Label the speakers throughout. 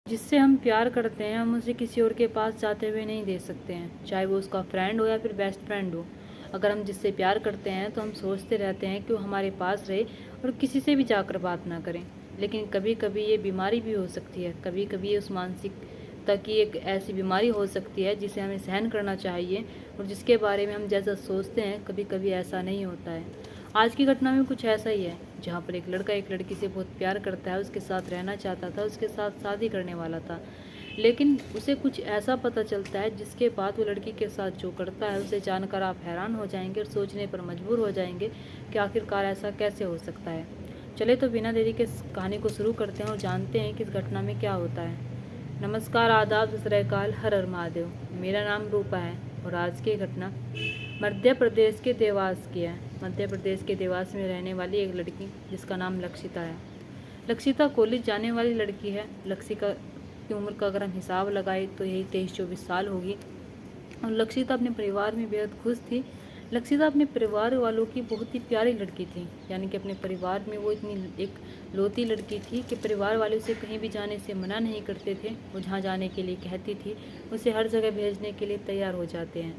Speaker 1: जिससे हम प्यार करते हैं हम उसे किसी और के पास जाते हुए नहीं दे सकते हैं, चाहे वो उसका फ्रेंड हो या फिर बेस्ट फ्रेंड हो। अगर हम जिससे प्यार करते हैं तो हम सोचते रहते हैं कि वो हमारे पास रहे और किसी से भी जाकर बात ना करें। लेकिन कभी कभी ये बीमारी भी हो सकती है, कभी कभी उस मानसिकता की एक ऐसी बीमारी हो सकती है जिसे हमें सहन करना चाहिए और जिसके बारे में हम जैसा सोचते हैं कभी कभी ऐसा नहीं होता है। आज की घटना में कुछ ऐसा ही है, जहाँ पर एक लड़का एक लड़की से बहुत प्यार करता है, उसके साथ रहना चाहता था, उसके साथ शादी करने वाला था। लेकिन उसे कुछ ऐसा पता चलता है जिसके बाद वो लड़की के साथ जो करता है उसे जानकर आप हैरान हो जाएंगे और सोचने पर मजबूर हो जाएंगे कि आखिरकार ऐसा कैसे हो सकता है। चले तो बिना देरी के इस कहानी को शुरू करते हैं और जानते हैं कि इस घटना में क्या होता है। नमस्कार, आदाब, सत श्री अकाल, हर हर महादेव। मेरा नाम रूपा है और आज की घटना मध्य प्रदेश के देवास की है। मध्य प्रदेश के देवास में रहने वाली एक लड़की जिसका नाम लक्षिता है। लक्षिता कॉलेज जाने वाली लड़की है। लक्षिता की उम्र का अगर हम हिसाब लगाए तो यही 23-24 साल होगी और लक्षिता अपने परिवार में बेहद खुश थी। लक्षिता अपने परिवार वालों की बहुत ही प्यारी लड़की थी, यानी कि अपने परिवार में वो इतनी एक लौती लड़की थी कि परिवार वाले उसे कहीं भी जाने से मना नहीं करते थे। वो जहाँ जाने के लिए कहती थी उसे हर जगह भेजने के लिए तैयार हो जाते हैं।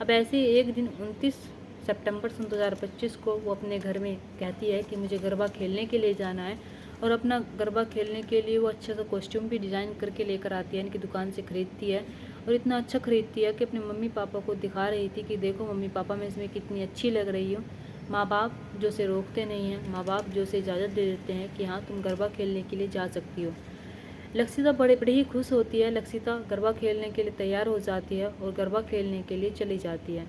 Speaker 1: अब ऐसे ही एक दिन 29 सितंबर सन 2025 को वो अपने घर में कहती है कि मुझे गरबा खेलने के लिए जाना है और अपना गरबा खेलने के लिए वो अच्छा सा कॉस्ट्यूम भी डिज़ाइन करके लेकर आती है, इनकी दुकान से खरीदती है और इतना अच्छा खरीदती है कि अपने मम्मी पापा को दिखा रही थी कि देखो मम्मी पापा, मैं इसमें कितनी अच्छी लग रही हूँ। माँ बाप जो उसे रोकते नहीं हैं, माँ बाप जो उसे इजाज़त दे देते हैं कि हाँ तुम गरबा खेलने के लिए जा सकती हो। लक्षिता बड़े बड़ी ही खुश होती है। लक्षिता गरबा खेलने के लिए तैयार हो जाती है और गरबा खेलने के लिए चली जाती है।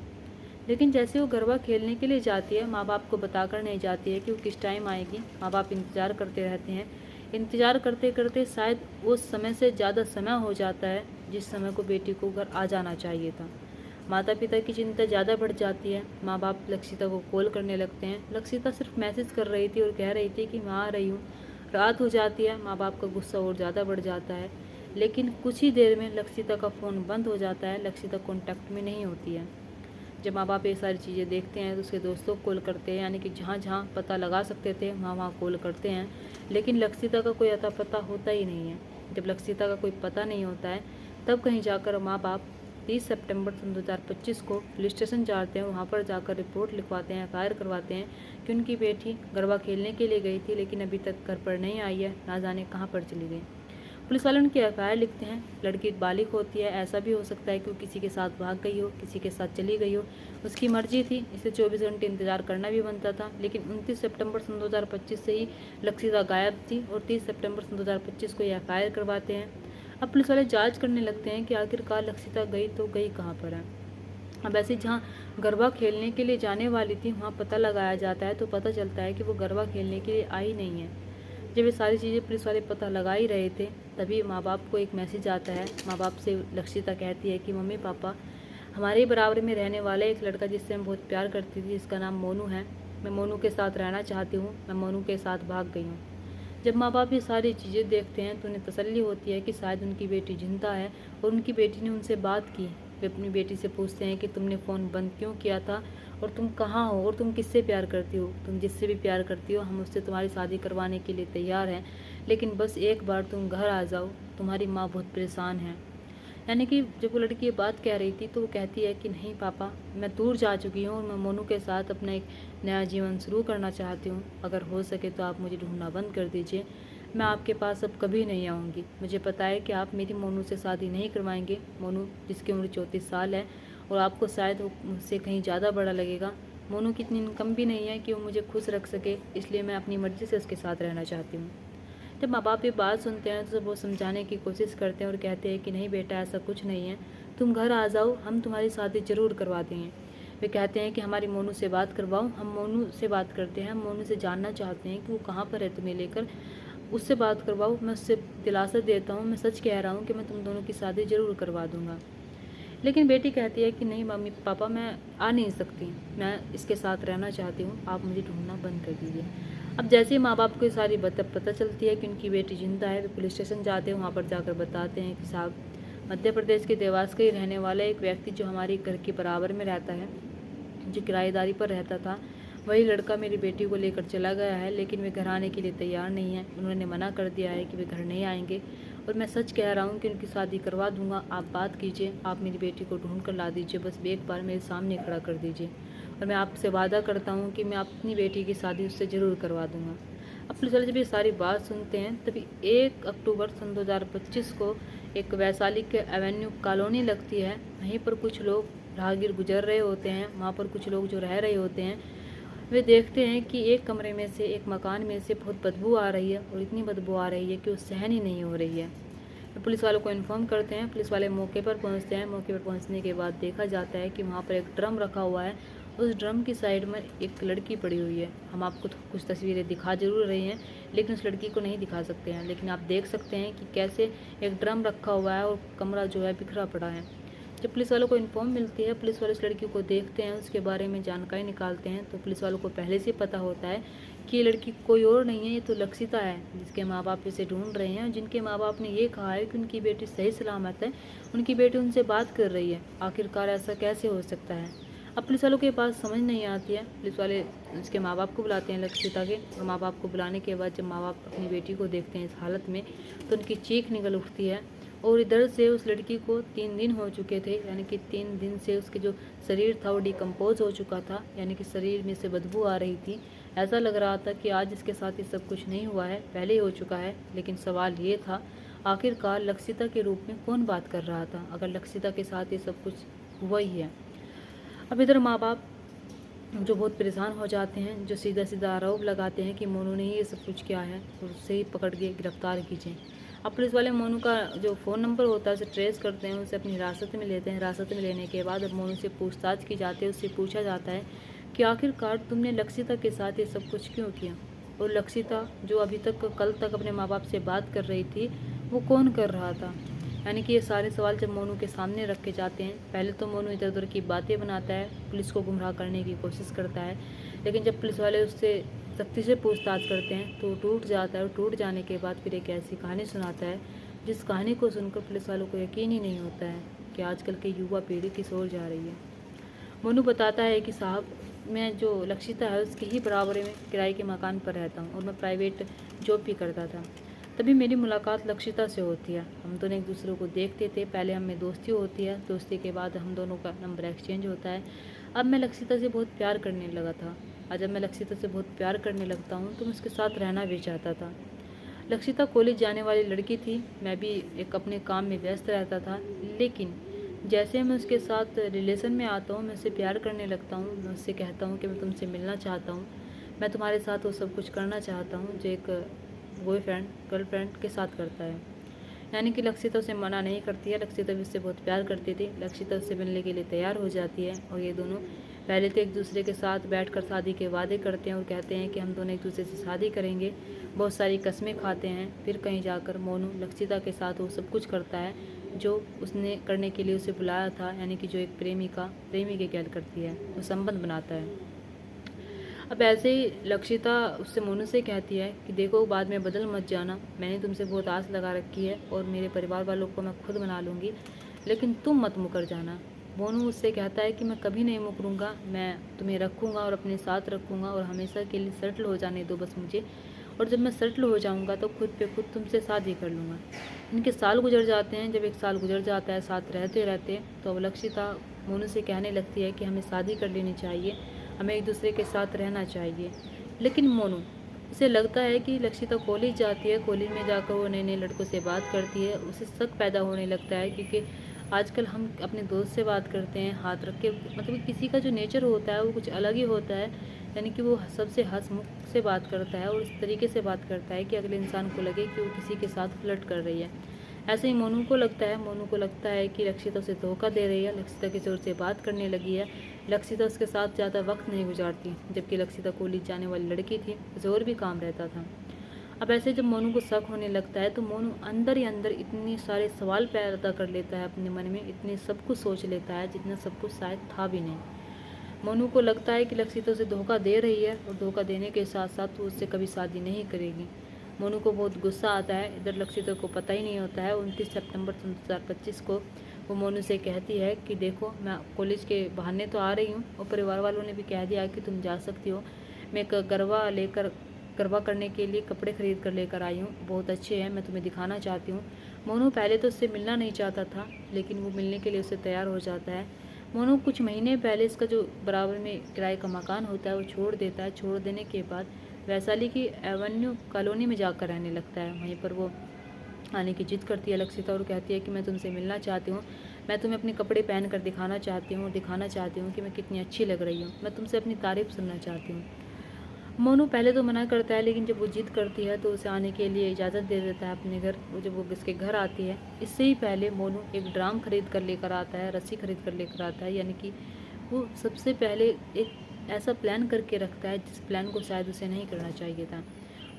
Speaker 1: लेकिन जैसे वो गरबा खेलने के लिए जाती है, माँ बाप को बताकर नहीं जाती है कि वो किस टाइम आएगी। माँ बाप इंतज़ार करते रहते हैं। इंतज़ार करते करते शायद उस समय से ज़्यादा समय हो जाता है जिस समय को बेटी को घर आ जाना चाहिए था। माता पिता की चिंता ज़्यादा बढ़ जाती है। माँ बाप लक्षिता को कॉल करने लगते हैं। लक्षिता सिर्फ मैसेज कर रही थी और कह रही थी कि मैं आ रही हूँ। रात हो जाती है, माँ बाप का गुस्सा और ज़्यादा बढ़ जाता है। लेकिन कुछ ही देर में लक्षिता का फ़ोन बंद हो जाता है, लक्षिता कॉन्टैक्ट में नहीं होती है। जब माँ बाप ये सारी चीज़ें देखते हैं तो उसके दोस्तों को कॉल करते हैं, यानी कि जहाँ जहाँ पता लगा सकते थे वहाँ वहाँ कॉल करते हैं। लेकिन लक्षिता का कोई अता पता होता ही नहीं है। जब लक्षिता का कोई पता नहीं होता है तब कहीं जाकर माँ बाप 30 सितंबर सन 2025 को पुलिस स्टेशन जाते हैं। वहाँ पर जाकर रिपोर्ट लिखवाते हैं, FIR करवाते हैं कि उनकी बेटी गरबा खेलने के लिए गई थी लेकिन अभी तक घर पर नहीं आई है, ना जाने कहाँ पर चली गई। पुलिस वाले उनकी FIR लिखते हैं। लड़की बालिग होती है, ऐसा भी हो सकता है कि वो किसी के साथ भाग गई हो, किसी के साथ चली गई हो, उसकी मर्जी थी। इसे 24 घंटे इंतजार करना भी बनता था। लेकिन 29 सितंबर सन 2025 से ही लक्षिता गायब थी और 30 सितंबर सन 2025 को ये FIR करवाते हैं। अब पुलिस वाले जांच करने लगते हैं कि आखिरकार लक्षिता गई तो गई कहाँ पर है। अब ऐसे जहाँ गरबा खेलने के लिए जाने वाली थी वहाँ पता लगाया जाता है तो पता चलता है कि वो गरबा खेलने के लिए आई नहीं है। जब ये सारी चीज़ें पुलिस वाले पता लगा ही रहे थे तभी माँ बाप को एक मैसेज आता है। माँ बाप से लक्षिता कहती है कि मम्मी पापा, हमारे ही बराबर में रहने वाला एक लड़का जिससे मैं बहुत प्यार करती थी, जिसका नाम मोनू है, मैं मोनू के साथ रहना चाहती हूँ, मैं मोनू के साथ भाग गई हूँ। जब माँ बाप ये सारी चीज़ें देखते हैं तो उन्हें तसल्ली होती है कि शायद उनकी बेटी जिंदा है और उनकी बेटी ने उनसे बात की। वे अपनी बेटी से पूछते हैं कि तुमने फ़ोन बंद क्यों किया था और तुम कहाँ हो और तुम किससे प्यार करती हो। तुम जिससे भी प्यार करती हो हम उससे तुम्हारी शादी करवाने के लिए तैयार हैं, लेकिन बस एक बार तुम घर आ जाओ, तुम्हारी माँ बहुत परेशान है। यानी कि जब वो लड़की ये बात कह रही थी तो वो कहती है कि नहीं पापा, मैं दूर जा चुकी हूँ और मैं मोनू के साथ अपना एक नया जीवन शुरू करना चाहती हूँ। अगर हो सके तो आप मुझे ढूंढना बंद कर दीजिए, मैं आपके पास अब कभी नहीं आऊँगी। मुझे पता है कि आप मेरी मोनू से शादी नहीं करवाएंगे, मोनू जिसकी उम्र 34 साल है और आपको शायद वो मुझसे कहीं ज़्यादा बड़ा लगेगा। मोनू की इतनी इनकम भी नहीं है कि वो मुझे खुश रख सके, इसलिए मैं अपनी मर्ज़ी से उसके साथ रहना चाहती हूँ। जब माँ बाप ये बात सुनते हैं तो वो समझाने की कोशिश करते हैं और कहते हैं कि नहीं बेटा, ऐसा कुछ नहीं है, तुम घर आ जाओ, हम तुम्हारी शादी ज़रूर करवा देंगे। वे कहते हैं कि हमारी मोनू से बात करवाओ। हम मोनू से बात करते हैं, हम मोनू से जानना चाहते हैं कि वो कहाँ पर है तुम्हें लेकर, उससे बात करवाओ। मैं उससे दिलासा देता हूँ, मैं सच कह रहा हूँ कि मैं तुम दोनों की शादी ज़रूर करवा दूँगा। लेकिन बेटी कहती है कि नहीं मम्मी पापा, मैं आ नहीं सकती, मैं इसके साथ रहना चाहती हूँ, आप मुझे ढूंढना बंद कर दीजिए। अब जैसे ही माँ बाप को ये सारी बात पता चलती है कि उनकी बेटी जिंदा है, वे पुलिस स्टेशन जाते हैं। वहाँ पर जाकर बताते हैं कि साहब, मध्य प्रदेश के देवास का ही रहने वाला एक व्यक्ति जो हमारे घर के बराबर में रहता है, जो किराएदारी पर रहता था, वही लड़का मेरी बेटी को लेकर चला गया है। लेकिन वे घर आने के लिए तैयार नहीं है, उन्होंने मना कर दिया है कि वे घर नहीं आएंगे और मैं सच कह रहा हूँ कि उनकी शादी करवा दूंगा। आप बात कीजिए, आप मेरी बेटी को ढूंढ कर ला दीजिए, बस एक बार मेरे सामने खड़ा कर दीजिए और मैं आपसे वादा करता हूँ कि मैं अपनी बेटी की शादी उससे ज़रूर करवा दूंगा। अब पुलिस वाले जब ये सारी बात सुनते हैं तभी 1 अक्टूबर सन 2025 को एक वैशाली के एवेन्यू कॉलोनी लगती है। वहीं पर कुछ लोग राहगीर गुजर रहे होते हैं। वहाँ पर कुछ लोग जो रह रहे होते हैं वे देखते हैं कि एक कमरे में से, एक मकान में से बहुत बदबू आ रही है और इतनी बदबू आ रही है कि वो सहन ही नहीं हो रही है। तो पुलिस वालों को इन्फॉर्म करते हैं। पुलिस वाले मौके पर पहुंचते हैं। मौके पर पहुंचने के बाद देखा जाता है कि वहाँ पर एक ड्रम रखा हुआ है। उस ड्रम की साइड में एक लड़की पड़ी हुई है। हम आपको कुछ तस्वीरें दिखा जरूर रही हैं, लेकिन उस लड़की को नहीं दिखा सकते हैं। लेकिन आप देख सकते हैं कि कैसे एक ड्रम रखा हुआ है और कमरा जो है बिखरा पड़ा है। जब पुलिस वालों को इन्फॉर्म मिलती है, पुलिस वाले उस लड़की को देखते हैं, उसके बारे में जानकारी निकालते हैं, तो पुलिस वालों को पहले से पता होता है कि ये लड़की कोई और नहीं है, ये तो लक्षिता है, जिसके माँ बाप इसे ढूंढ रहे हैं। जिनके माँ बाप ने ये कहा है कि उनकी बेटी सही सलामत है, उनकी बेटी उनसे बात कर रही है। आखिरकार ऐसा कैसे हो सकता है? अब पुलिस वालों के पास समझ नहीं आती है। पुलिस वाले उसके माँ बाप को बुलाते हैं, लक्षिता के, और माँ बाप को बुलाने के बाद जब माँ बाप अपनी बेटी को देखते हैं इस हालत में, तो उनकी चीख निकल उठती है। और इधर से उस लड़की को 3 दिन हो चुके थे, यानी कि 3 दिन से उसके जो शरीर था वो डिकम्पोज हो चुका था, यानी कि शरीर में से बदबू आ रही थी। ऐसा लग रहा था कि आज इसके साथ ये सब कुछ नहीं हुआ है, पहले ही हो चुका है। लेकिन सवाल ये था, आखिरकार लक्षिता के रूप में कौन बात कर रहा था, अगर लक्षिता के साथ ये सब कुछ हुआ ही है। अब इधर माँ बाप जो बहुत परेशान हो जाते हैं, जो सीधा सीधा आरोप लगाते हैं कि मोनू ने ही ये सब कुछ किया है और उससे ही पकड़ के गिरफ्तार कीजिए। अब पुलिस वाले मोनू का जो फ़ोन नंबर होता है उसे ट्रेस करते हैं, उसे अपनी हिरासत में लेते हैं। हिरासत में लेने के बाद अब मोनू से पूछताछ की जाती है। उससे पूछा जाता है कि आखिरकार तुमने लक्षिता के साथ ये सब कुछ क्यों किया, और लक्षिता जो अभी तक कल तक अपने माँ बाप से बात कर रही थी वो कौन कर रहा था। यानी कि ये सारे सवाल जब मोनू के सामने रखे जाते हैं, पहले तो मोनू इधर उधर की बातें बनाता है, पुलिस को गुमराह करने की कोशिश करता है। लेकिन जब पुलिस वाले उससे सख्ती से पूछताछ करते हैं तो टूट जाता है, और टूट जाने के बाद फिर एक ऐसी कहानी सुनाता है जिस कहानी को सुनकर पुलिस वालों को यकीन ही नहीं होता है कि आजकल की युवा पीढ़ी किस ओर जा रही है। मोनू बताता है कि साहब, मैं जो लक्षिता है उसके ही बराबरी में किराए के मकान पर रहता हूँ और मैं प्राइवेट जॉब भी करता था। तभी मेरी मुलाकात लक्षिता से होती है। हम दोनों एक दूसरे को देखते थे। पहले हम में दोस्ती होती है, दोस्ती के बाद हम दोनों का नंबर एक्सचेंज होता है। अब मैं लक्षिता से बहुत प्यार करने लगा था। और जब मैं लक्षिता से बहुत प्यार करने लगता हूँ तो मैं उसके साथ रहना भी चाहता था। लक्षिता कॉलेज जाने वाली लड़की थी, मैं भी एक अपने काम में व्यस्त रहता था। लेकिन जैसे मैं उसके साथ रिलेशन में आता हूँ, मैं उससे प्यार करने लगता हूँ, मैं उससे कहता हूँ कि मैं तुमसे मिलना चाहता हूँ, मैं तुम्हारे साथ वो सब कुछ करना चाहता हूँ जो एक बॉयफ्रेंड गर्लफ्रेंड के साथ करता है। यानी कि लक्षिता उसे मना नहीं करती है। लक्षिता भी उससे बहुत प्यार करती थी। लक्षिता उससे मिलने के लिए तैयार हो जाती है और ये दोनों पहले तो एक दूसरे के साथ बैठकर शादी के वादे करते हैं और कहते हैं कि हम दोनों एक दूसरे से शादी करेंगे। बहुत सारी कस्में खाते हैं। फिर कहीं जाकर मोनू लक्षिता के साथ वो सब कुछ करता है जो उसने करने के लिए उसे बुलाया था, यानी कि जो एक प्रेमी के कैद करती है, वो संबंध बनाता है। अब ऐसे ही लक्षिता उससे मोनू से कहती है कि देखो, बाद में बदल मत जाना, मैंने तुमसे बहुत आस लगा रखी है और मेरे परिवार वालों को मैं खुद बना लूँगी, लेकिन तुम मत मुकर जाना। मोनू उससे कहता है कि मैं कभी नहीं मुकरूँगा, मैं तुम्हें रखूँगा और अपने साथ रखूँगा और हमेशा के लिए सेटल हो जाने दो बस मुझे, और जब मैं सेटल हो जाऊँगा तो खुद पे खुद तुमसे शादी कर लूँगा। इनके साल गुजर जाते हैं। जब 1 साल गुजर जाता है साथ रहते रहते, तो अब लक्षिता मोनू से कहने लगती है कि हमें शादी कर लेनी चाहिए, हमें एक दूसरे के साथ रहना चाहिए। लेकिन मोनू, उसे लगता है कि लक्षिता कॉलेज जाती है, कॉलेज में जाकर वो नए नए लड़कों से बात करती है। उसे शक पैदा होने लगता है, क्योंकि आजकल हम अपने दोस्त से बात करते हैं हाथ रख के, मतलब किसी का जो नेचर होता है वो कुछ अलग ही होता है। यानी कि वो सबसे हंसमुख से बात करता है और इस तरीके से बात करता है कि अगले इंसान को लगे कि वो किसी के साथ फ्लर्ट कर रही है। ऐसे ही मोनू को लगता है। मोनू को लगता है कि लक्षिता उसे धोखा दे रही है, लक्षिता किसी और से बात करने लगी है, लक्षिता उसके साथ ज़्यादा वक्त नहीं गुजारती, जबकि लक्षिता कॉलेज जाने वाली लड़की थी, उसे और भी काम रहता था। अब ऐसे जब मोनू को शक होने लगता है तो मोनू अंदर ही अंदर इतने सारे सवाल पैदा कर लेता है अपने मन में, इतने सब कुछ सोच लेता है जितना सब कुछ शायद था भी नहीं। मोनू को लगता है कि लक्षिता उसे धोखा दे रही है और धोखा देने के साथ साथ वो उससे कभी शादी नहीं करेगी। मोनू को बहुत गुस्सा आता है। इधर लक्षिता को पता ही नहीं होता है। 29 सितंबर 2025 को वो मोनू से कहती है कि देखो, मैं कॉलेज के बहाने तो आ रही हूँ और परिवार वालों ने भी कह दिया कि तुम जा सकती हो। मैं एक गरबा करने के लिए कपड़े खरीद कर लेकर आई हूँ, बहुत अच्छे हैं, मैं तुम्हें दिखाना चाहती हूँ। मोनू पहले तो उससे मिलना नहीं चाहता था, लेकिन वो मिलने के लिए उससे तैयार हो जाता है। मोनू कुछ महीने पहले इसका जो बराबर में किराए का मकान होता है वो छोड़ देता है। छोड़ देने के बाद वैशाली की एवेन्यू कॉलोनी में जाकर रहने लगता है। वहीं पर वो आने की जिद करती है लक्षिता और कहती है कि मैं तुमसे मिलना चाहती हूँ, मैं तुम्हें अपने कपड़े पहन कर दिखाना चाहती हूँ कि मैं कितनी अच्छी लग रही हूँ, मैं तुमसे अपनी तारीफ़ सुनना चाहती हूँ। मोनू पहले तो मना करता है, लेकिन जब वो जिद करती है तो उसे आने के लिए इजाज़त दे देता है अपने घर। वो जब वो इसके घर आती है, इससे ही पहले मोनू एक ड्राम खरीद कर लेकर आता है, रस्सी खरीद कर लेकर आता है। यानी कि वो सबसे पहले एक ऐसा प्लान करके रखता है जिस प्लान को शायद उसे नहीं करना चाहिए था।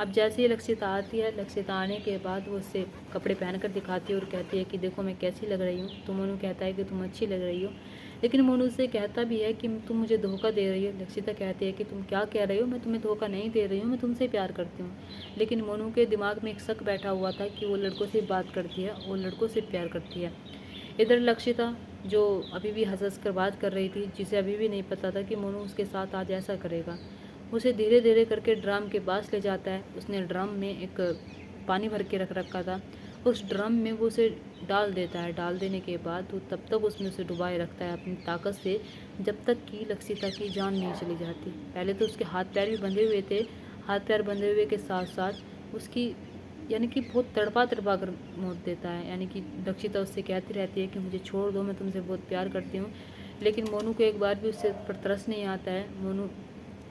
Speaker 1: अब जैसे ही लक्षिता आती है, लक्षिता आने के बाद वो उससे कपड़े पहन कर दिखाती है और कहती है कि देखो मैं कैसी लग रही हूँ। तो मोनू कहता है कि तुम अच्छी लग रही हो, लेकिन मोनू उससे कहता भी है कि तुम मुझे धोखा दे रही हो। लक्षिता कहती है कि तुम क्या कह रही हो, मैं तुम्हें धोखा नहीं दे रही हूँ, मैं तुमसे प्यार करती हूँ। लेकिन मोनू के दिमाग में एक शक बैठा हुआ था कि वो लड़कों से बात करती है, वो लड़कों से प्यार करती है। इधर लक्षिता जो अभी भी हंस कर बात कर रही थी, जिसे अभी भी नहीं पता था कि मोनू उसके साथ आज ऐसा करेगा, उसे धीरे धीरे करके ड्रम के पास ले जाता है। उसने ड्रम में एक पानी भर के रख रखा था, उस ड्रम में वो उसे डाल देता है। डाल देने के बाद वो तब तक उसमें उसे डुबाए रखता है अपनी ताकत से, जब तक कि लक्षिता की जान नहीं चली जाती। पहले तो उसके हाथ पैर भी बंधे हुए थे, हाथ पैर बंधे हुए के साथ साथ उसकी यानी कि बहुत तड़पा तड़पा कर मौत देता है। यानी कि लक्षिता उससे कहती रहती है कि मुझे छोड़ दो, मैं तुमसे बहुत प्यार करती हूँ, लेकिन मोनू को एक बार भी उससे पर तरस नहीं आता है। मोनू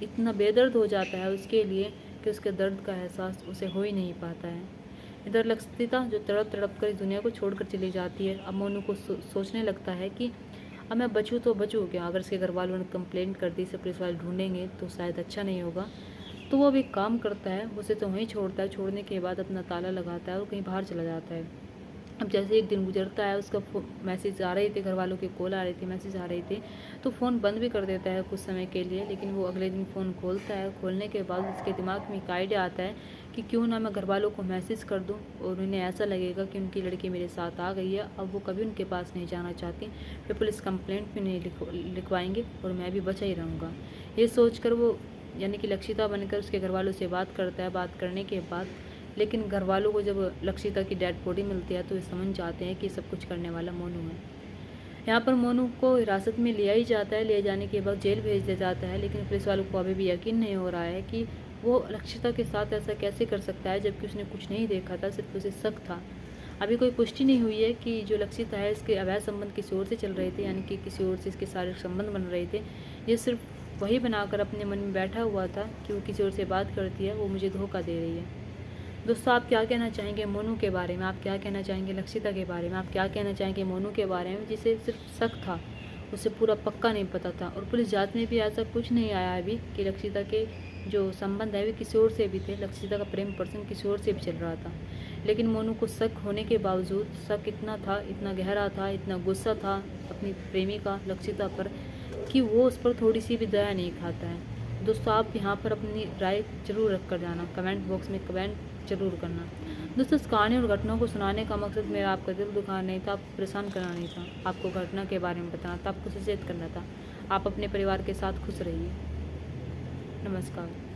Speaker 1: इतना बेदर्द हो जाता है उसके लिए कि उसके दर्द का एहसास उसे हो ही नहीं पाता है। इधर लक्षिता जो तड़प तड़प कर इस दुनिया को छोड़कर चली जाती है, अब मोनू को सोचने लगता है कि अब मैं बचूँ तो बचूँ क्या। अगर इसके घर वालों ने कंप्लेंट कर दी, इसे पुलिस वाले ढूंढेंगे तो शायद अच्छा नहीं होगा। तो वो अब एक काम करता है, उसे तो वहीं छोड़ता है। छोड़ने के बाद अपना ताला लगाता है और कहीं बाहर चला जाता है। अब जैसे एक दिन गुजरता है, उसका मैसेज आ रहे थे, घर वालों की कॉल आ रही थी, मैसेज आ रही थी, तो फ़ोन बंद भी कर देता है कुछ समय के लिए। लेकिन वो अगले दिन फ़ोन खोलता है। खोलने के बाद उसके दिमाग में एक आइडिया आता है कि क्यों ना मैं घर वालों को मैसेज कर दूं और उन्हें ऐसा लगेगा कि उनकी लड़की मेरे साथ आ गई है, अब वो कभी उनके पास नहीं जाना चाहती, फिर पुलिस कंप्लेंट भी नहीं लिखवाएंगे और मैं भी बचा ही रहूँगा। ये सोच वो यानी कि लक्षिता बनकर उसके घर वालों से बात करता है। बात करने के बाद लेकिन घर वालों को जब लक्षिता की डेड बॉडी मिलती है तो ये समझ जाते हैं कि सब कुछ करने वाला मोनू है। यहाँ पर मोनू को हिरासत में लिया ही जाता है। ले जाने के बाद जेल भेज दिया जाता है, लेकिन पुलिस वालों को अभी भी यकीन नहीं हो रहा है कि वो लक्षिता के साथ ऐसा कैसे कर सकता है, जबकि उसने कुछ नहीं देखा था, सिर्फ उसे शक था। अभी कोई पुष्टि नहीं हुई है कि जो लक्षिता है इसके अवैध संबंध किसी और से चल रहे थे, यानी कि किसी और से इसके शारीरिक संबंध बन रहे थे। ये सिर्फ वही बनाकर अपने मन में बैठा हुआ था कि वो किसी और से बात करती है, वो मुझे धोखा दे रही है। दोस्तों, आप क्या कहना चाहेंगे मोनू के बारे में, आप क्या कहना चाहेंगे लक्षिता के बारे में, आप क्या कहना चाहेंगे मोनू के बारे में जिसे सिर्फ शक था, उसे पूरा पक्का नहीं पता था। और पुलिस जांच में भी ऐसा कुछ नहीं आया अभी कि लक्षिता के जो संबंध है वे किसी और से भी थे, लक्षिता का प्रेम पर्सन किसी और से भी चल रहा था। लेकिन मोनू को शक होने के बावजूद, शक इतना था, इतना गहरा था, इतना गुस्सा था अपनी प्रेमिका लक्षिता पर कि वो उस पर थोड़ी सी भी दया नहीं खाता है। दोस्तों, आप यहाँ पर अपनी राय जरूर रख कर जाना, कमेंट बॉक्स में कमेंट जरूर करना। दोस्तों, इस कहानी और घटनाओं को सुनाने का मकसद मेरा आपका दिल दुखाना नहीं था, आपको परेशान करना नहीं था, आपको घटना के बारे में बताना था, आपको सचेत करना था। आप अपने परिवार के साथ खुश रहिए। नमस्कार।